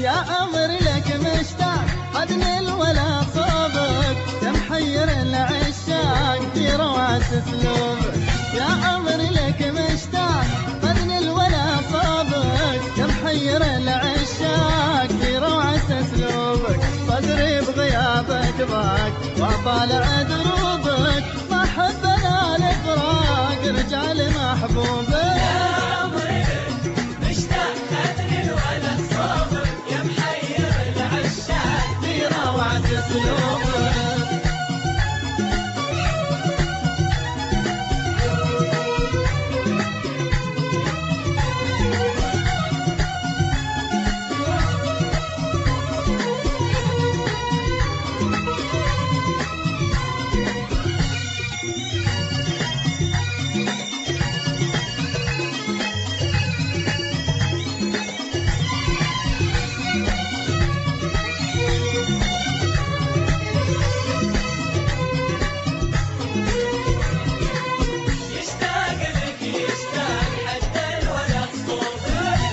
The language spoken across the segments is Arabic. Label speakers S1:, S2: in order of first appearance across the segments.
S1: يا عمري لك مشتاق حضن الولا صوبك يا محير العشاق في روعة اسلوبك يا عمري لك مشتاق حضن الولا صوبك يا محير العشاق في روعة اسلوبك صدري بغيابك ضاق وطالع دروبك ما حب انا الفراق ارجع لمحبوبك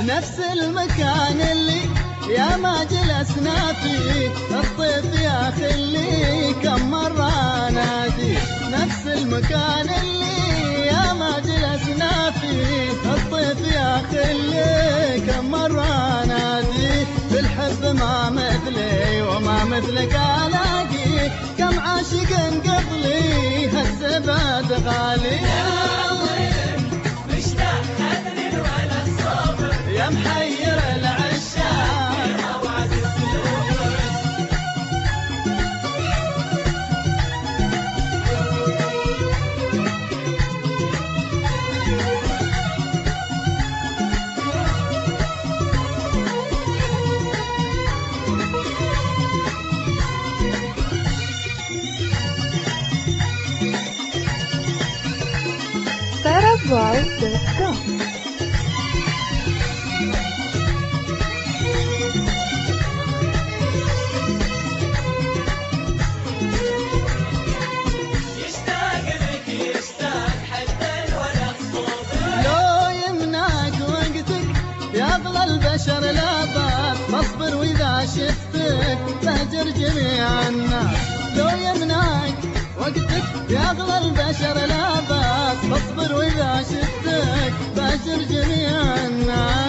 S1: نفس المكان اللي يا ما جلسنا فيه الطيف يا خلي كم مرة انادي نفس المكان اللي يا ما جلسنا فيه الطيف يا خلي كم مرة انادي بالحب ما مثلي وما مثلك الاقي كم عاشق قبلي هالزباد غالي يا محير العشاق روعة اسلوبك
S2: SarahWow.com.
S1: يغلى البشر لا بات فاصبر واذا شفتك بهجر جميع الناس لو يمنعك وقتك يغلى البشر لا بات فاصبر واذا شفتك بهجر جميع الناس